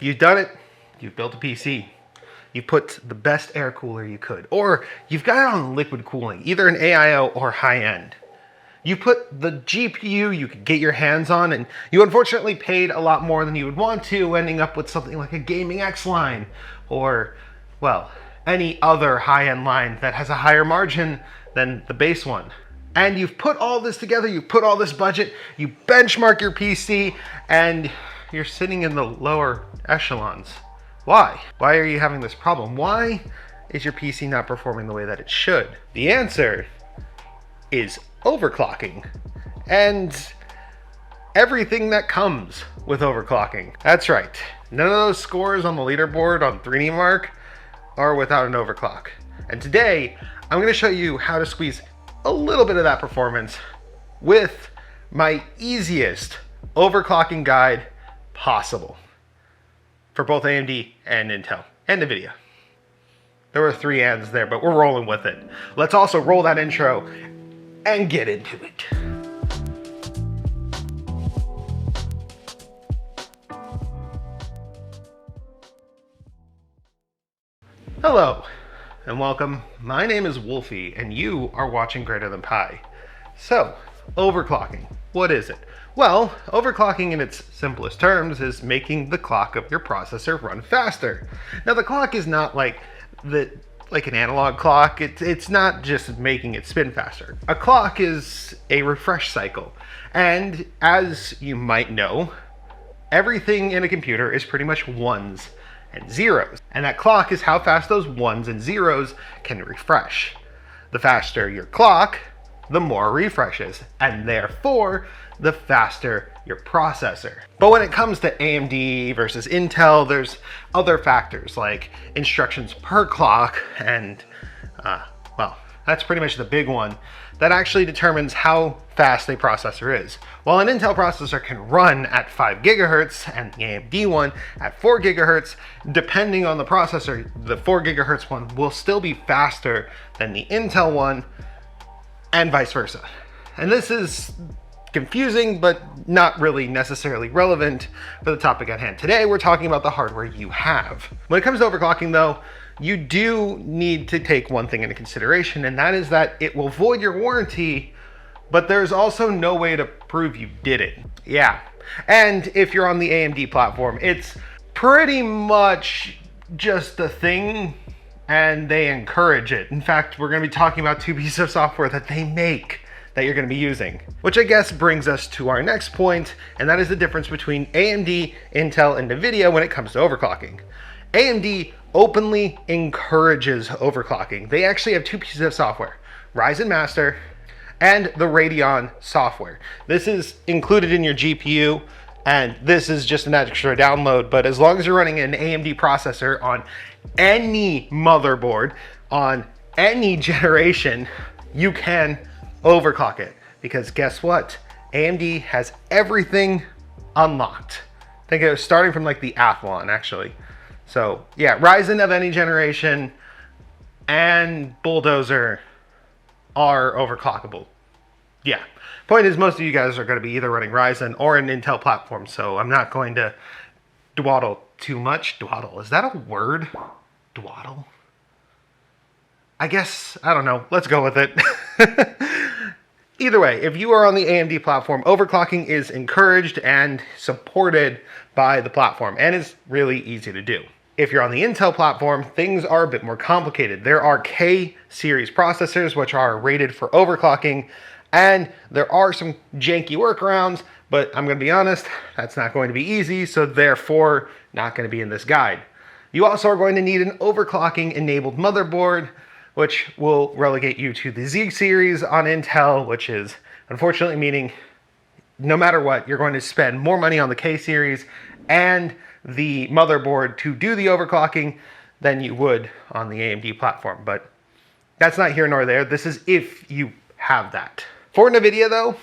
You've done it. You've built a PC. You put the best air cooler you could, or you've got it on liquid cooling, either an AIO or high end. You put the GPU you could get your hands on, and you unfortunately paid a lot more than you would want to, ending up with something like a Gaming X line, or, well, any other high-end line that has a higher margin than the base one. And you've put all this together, you've put all this budget, you benchmark your PC, and you're sitting in the lower echelons. Why? Why are you having this problem? Why is your PC not performing the way that it should? The answer is overclocking and everything that comes with overclocking. That's right. None of those scores on the leaderboard on 3D Mark are without an overclock. And today, I'm going to show you how to squeeze a little bit of that performance with my easiest overclocking guide possible for both AMD and Intel and NVIDIA. There were 3 ands there, but we're rolling with it. Let's also roll that intro and get into it. Hello and welcome. My name is Wolfie and you are watching GreaterThanPie. So, overclocking, what is it? Well, overclocking in its simplest terms is making the clock of your processor run faster. Now the clock is not like an analog clock. It's not just making it spin faster. A clock is a refresh cycle. And as you might know, everything in a computer is pretty much ones and zeros. And that clock is how fast those ones and zeros can refresh. The faster your clock, the more refreshes, and therefore the faster your processor. But when it comes to AMD versus Intel, there's other factors like instructions per clock, and well, that's pretty much the big one that actually determines how fast a processor is. While an Intel processor can run at 5 gigahertz and the AMD one at 4 gigahertz, depending on the processor, the 4 gigahertz one will still be faster than the Intel one, and vice versa. And this is confusing, but not really necessarily relevant for the topic at hand. Today, we're talking about the hardware you have. When it comes to overclocking though, you do need to take one thing into consideration, and that is that it will void your warranty, but there's also no way to prove you did it. Yeah, and if you're on the AMD platform, it's pretty much just a thing, and they encourage it. In fact, we're gonna be talking about 2 pieces of software that they make that you're going to be using. Which I guess brings us to our next point, and that is the difference between AMD, Intel, and NVIDIA when it comes to overclocking. AMD openly encourages overclocking. They actually have 2 pieces of software, Ryzen Maser and the Radeon software. This is included in your GPU, and this is just an extra download, but as long as you're running an AMD processor on any motherboard, on any generation, you can overclock it, because guess what? AMD has everything unlocked. Think it was starting from like the Athlon actually. So yeah, Ryzen of any generation and Bulldozer are overclockable. Yeah, point is most of you guys are going to be either running Ryzen or an Intel platform, so I'm not going to dwaddle too much. Dwaddle, is that a word? Dwaddle? I guess, I don't know, let's go with it. Either way, if you are on the AMD platform, overclocking is encouraged and supported by the platform, and is really easy to do. If you're on the Intel platform, things are a bit more complicated. There are K-series processors which are rated for overclocking, and there are some janky workarounds, but I'm going to be honest, that's not going to be easy, so therefore not going to be in this guide. You also are going to need an overclocking enabled motherboard, which will relegate you to the Z series on Intel, which is unfortunately meaning no matter what, you're going to spend more money on the K series and the motherboard to do the overclocking than you would on the AMD platform. But that's not here nor there. This is if you have that. For NVIDIA though,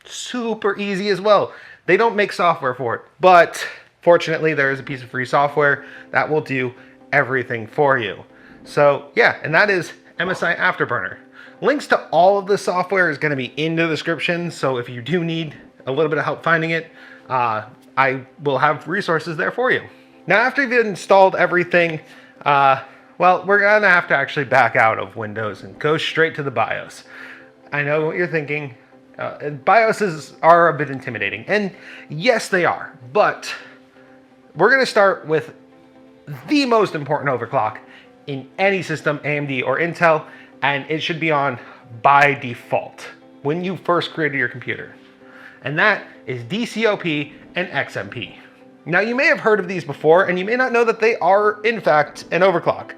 super easy as well. They don't make software for it, but fortunately there is a piece of free software that will do everything for you. So yeah, and that is MSI Afterburner. Links to all of the software is going to be in the description, so if you do need a little bit of help finding it, I will have resources there for you. Now, after you've installed everything, well, we're gonna have to actually back out of Windows and go straight to the BIOS. I know what you're thinking. BIOSes are a bit intimidating, and yes, they are, but we're gonna start with the most important overclock in any system, AMD or Intel, and it should be on by default when you first created your computer. And that is DCOP and XMP. Now, you may have heard of these before, and you may not know that they are, in fact, an overclock.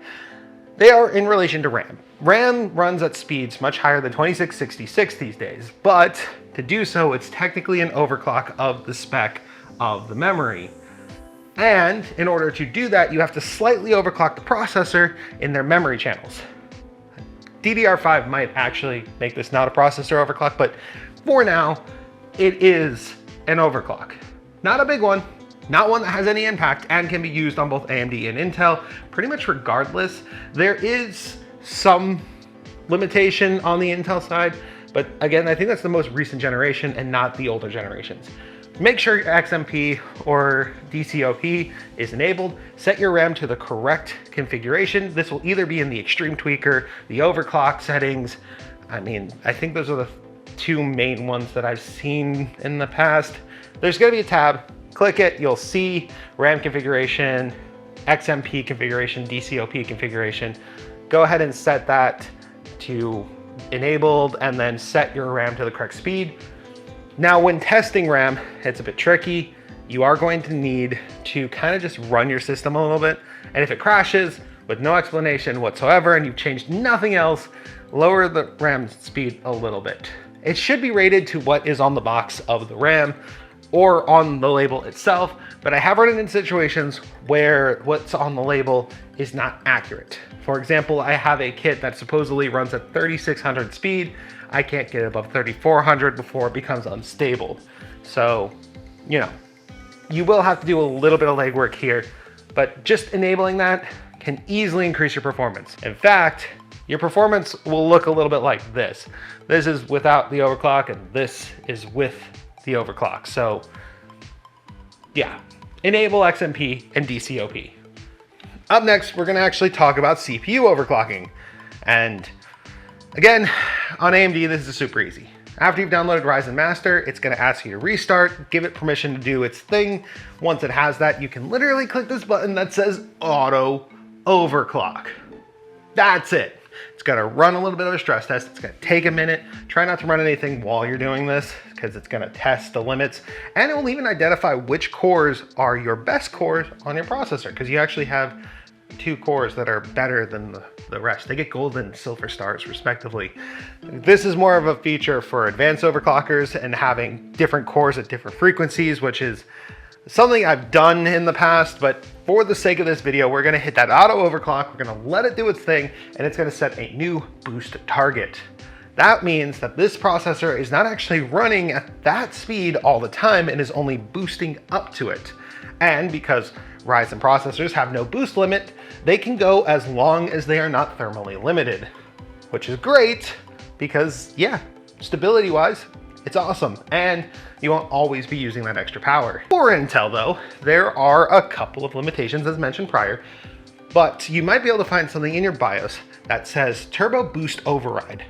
They are in relation to RAM. RAM runs at speeds much higher than 2666 these days, but to do so, it's technically an overclock of the spec of the memory. And in order to do that, you have to slightly overclock the processor in their memory channels. DDR5 might actually make this not a processor overclock, but for now, it is an overclock. Not a big one, not one that has any impact, and can be used on both AMD and Intel pretty much regardless. There is some limitation on the Intel side, but again, I think that's the most recent generation and not the older generations. Make sure your XMP or DCOP is enabled. Set your RAM to the correct configuration. This will either be in the extreme tweaker, the overclock settings. I mean, I think those are the two main ones that I've seen in the past. There's gonna be a tab, click it, you'll see RAM configuration, XMP configuration, DCOP configuration. Go ahead and set that to enabled and then set your RAM to the correct speed. Now, when testing RAM, it's a bit tricky. You are going to need to kind of just run your system a little bit. And if it crashes with no explanation whatsoever and you've changed nothing else, lower the RAM speed a little bit. It should be rated to what is on the box of the RAM or on the label itself, but I have run into situations where what's on the label is not accurate. For example, I have a kit that supposedly runs at 3600 speed. I can't get above 3400 before it becomes unstable. So, you know, you will have to do a little bit of legwork here, but just enabling that can easily increase your performance. In fact, your performance will look a little bit like this. This is without the overclock and this is with the overclock. So yeah, enable XMP and DCOP. Up next, we're gonna actually talk about CPU overclocking. And again, on AMD, this is super easy. After you've downloaded Ryzen Master, it's gonna ask you to restart, give it permission to do its thing. Once it has that, you can literally click this button that says Auto Overclock. That's it. It's gonna run a little bit of a stress test. It's gonna take a minute. Try not to run anything while you're doing this because it's gonna test the limits. And it will even identify which cores are your best cores on your processor because you actually have 2 cores that are better than the rest. They get gold and silver stars respectively. This is more of a feature for advanced overclockers and having different cores at different frequencies, which is something I've done in the past, but for the sake of this video, we're gonna hit that auto overclock, we're gonna let it do its thing, and it's gonna set a new boost target. That means that this processor is not actually running at that speed all the time and is only boosting up to it. And because Ryzen processors have no boost limit, they can go as long as they are not thermally limited, which is great because, yeah, stability-wise, it's awesome, and you won't always be using that extra power. For Intel though, there are a couple of limitations as mentioned prior, but you might be able to find something in your BIOS that says Turbo Boost Override.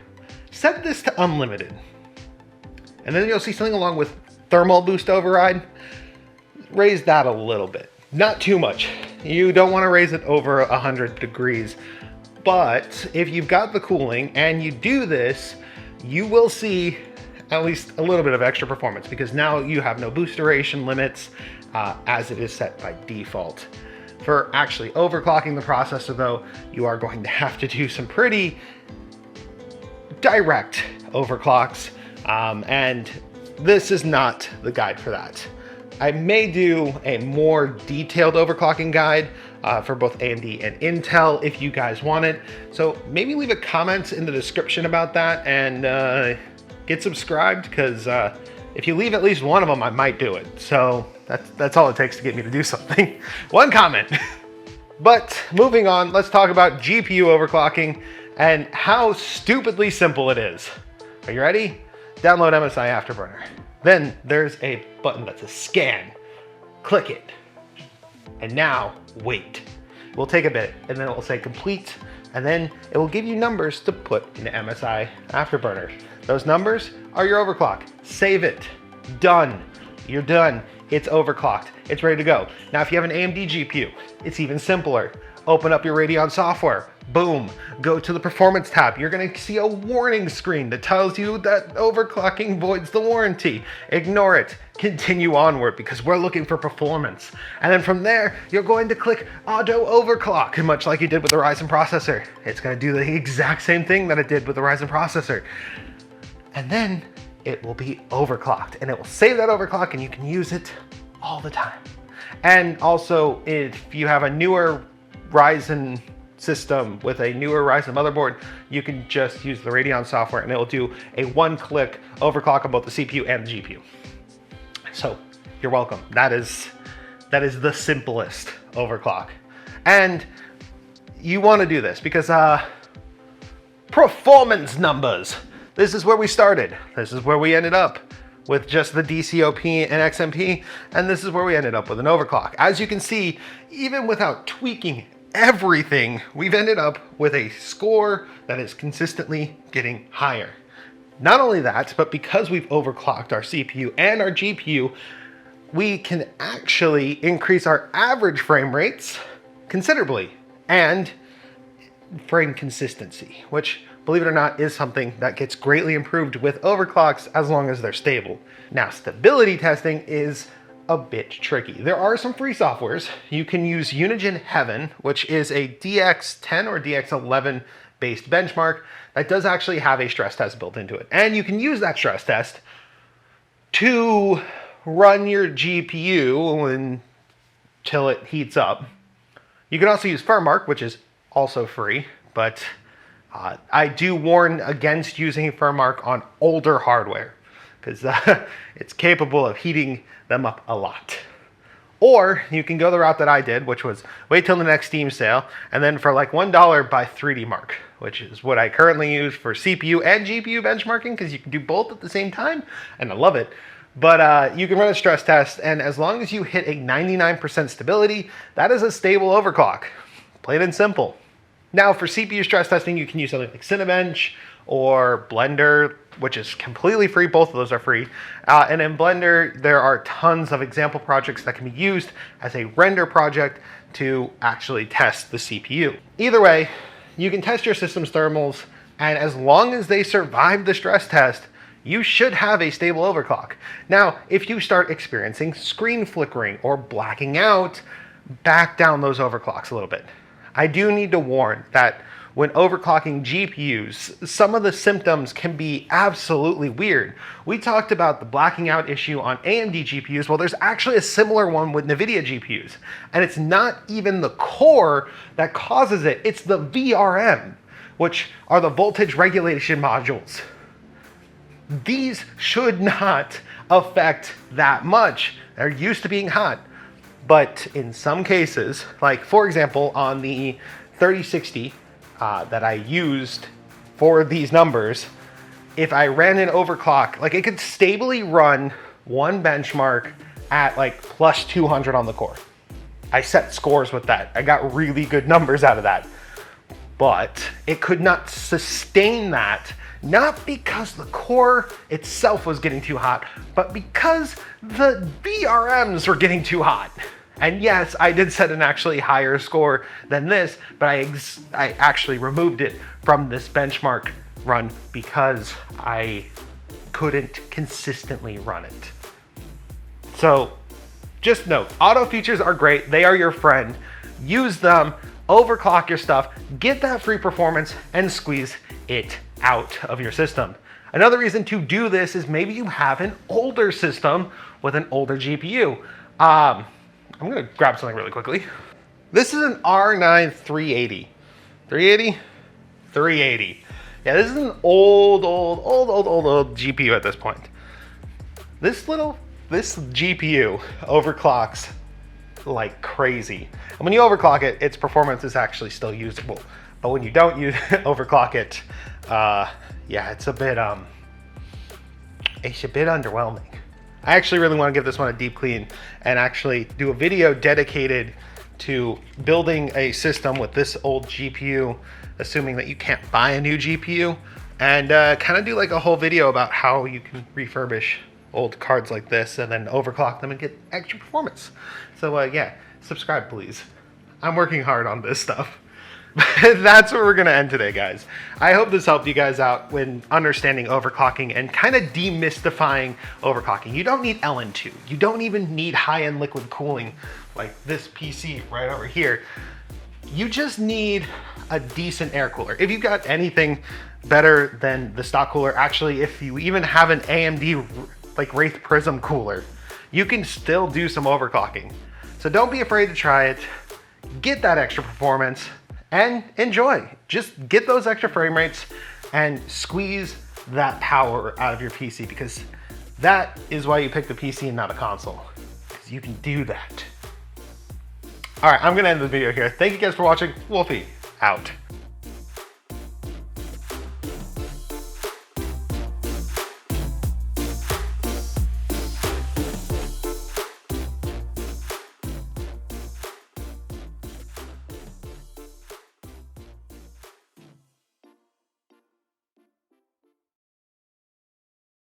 Set this to unlimited. And then you'll see something along with Thermal Boost Override. Raise that a little bit, not too much. You don't want to raise it over 100 degrees, but if you've got the cooling and you do this, you will see at least a little bit of extra performance because now you have no boost duration limits as it is set by default. For actually overclocking the processor though, you are going to have to do some pretty direct overclocks and this is not the guide for that. I may do a more detailed overclocking guide for both AMD and Intel if you guys want it. So maybe leave a comment in the description about that and get subscribed because if you leave at least one of them, I might do it. So that's all it takes to get me to do something. One comment. But moving on, let's talk about GPU overclocking and how stupidly simple it is. Are you ready? Download MSI Afterburner. Then there's a button that says scan. Click it. And now wait. We'll take a bit and then it will say complete, and then it will give you numbers to put in MSI Afterburner. Those numbers are your overclock. Save it. Done. You're done. It's overclocked. It's ready to go. Now, if you have an AMD GPU, it's even simpler. Open up your Radeon software. Boom. Go to the performance tab. You're going to see a warning screen that tells you that overclocking voids the warranty. Ignore it. Continue onward because we're looking for performance. And then from there, you're going to click auto overclock, much like you did with the Ryzen processor. It's going to do the exact same thing that it did with the Ryzen processor. And then it will be overclocked and it will save that overclock and you can use it all the time. And also, if you have a newer Ryzen system with a newer Ryzen motherboard, you can just use the Radeon software and it will do a one-click overclock on both the CPU and the GPU. So you're welcome. That is the simplest overclock. And you want to do this because performance numbers. This is where we started. This is where we ended up with just the DCOP and XMP, and this is where we ended up with an overclock. As you can see, even without tweaking everything, we've ended up with a score that is consistently getting higher. Not only that, but because we've overclocked our CPU and our GPU, we can actually increase our average frame rates considerably and frame consistency, which, believe it or not, is something that gets greatly improved with overclocks as long as they're stable. Now, stability testing is a bit tricky. There are some free softwares. You can use Unigine Heaven, which is a DX10 or DX11 based benchmark that does actually have a stress test built into it. And you can use that stress test to run your GPU until it heats up. You can also use Firmark, which is also free, but I do warn against using Firmark on older hardware because it's capable of heating them up a lot. Or you can go the route that I did, which was wait till the next Steam sale, and then for like $1 buy 3D Mark, which is what I currently use for CPU and GPU benchmarking because you can do both at the same time, and I love it. But you can run a stress test, and as long as you hit a 99% stability, that is a stable overclock. Plain and simple. Now, for CPU stress testing, you can use something like Cinebench or Blender, which is completely free. Both of those are free. And in Blender, there are tons of example projects that can be used as a render project to actually test the CPU. Either way, you can test your system's thermals, and as long as they survive the stress test, you should have a stable overclock. Now, if you start experiencing screen flickering or blacking out, back down those overclocks a little bit. I do need to warn that when overclocking GPUs, some of the symptoms can be absolutely weird. We talked about the blacking out issue on AMD GPUs. Well, there's actually a similar one with NVIDIA GPUs. And it's not even the core that causes it. It's the VRM, which are the voltage regulation modules. These should not affect that much. They're used to being hot. But in some cases, like for example, on the 3060 that I used for these numbers, if I ran an overclock, like it could stably run one benchmark at like plus 200 on the core. I set scores with that. I got really good numbers out of that. But it could not sustain that, not because the core itself was getting too hot, but because the VRMs were getting too hot. And yes, I did set an actually higher score than this, but I actually removed it from this benchmark run because I couldn't consistently run it. So just note, auto features are great. They are your friend. Use them, overclock your stuff, get that free performance, and squeeze it out of your system. Another reason to do this is maybe you have an older system with an older GPU. I'm gonna grab something really quickly. This is an R9 380. 380? 380. Yeah, this is an old GPU at this point. This GPU overclocks like crazy. And when you overclock it, its performance is actually still usable. But when you don't overclock it, yeah, it's a bit underwhelming. I actually really want to give this one a deep clean and actually do a video dedicated to building a system with this old GPU, assuming that you can't buy a new GPU, and kind of do like a whole video about how you can refurbish old cards like this and then overclock them and get extra performance. So yeah, subscribe please. I'm working hard on this stuff. That's where we're gonna end today, guys. I hope this helped you guys out when understanding overclocking and kind of demystifying overclocking. You don't need LN2. You don't even need high-end liquid cooling like this PC right over here. You just need a decent air cooler. If you've got anything better than the stock cooler, actually, if you even have an AMD like Wraith Prism cooler, you can still do some overclocking. So don't be afraid to try it. Get that extra performance and enjoy. Just get those extra frame rates and squeeze that power out of your PC, because that is why you picked the PC and not a console, because you can do that. All right, I'm gonna end the video here. Thank you guys for watching. Wolfie, out.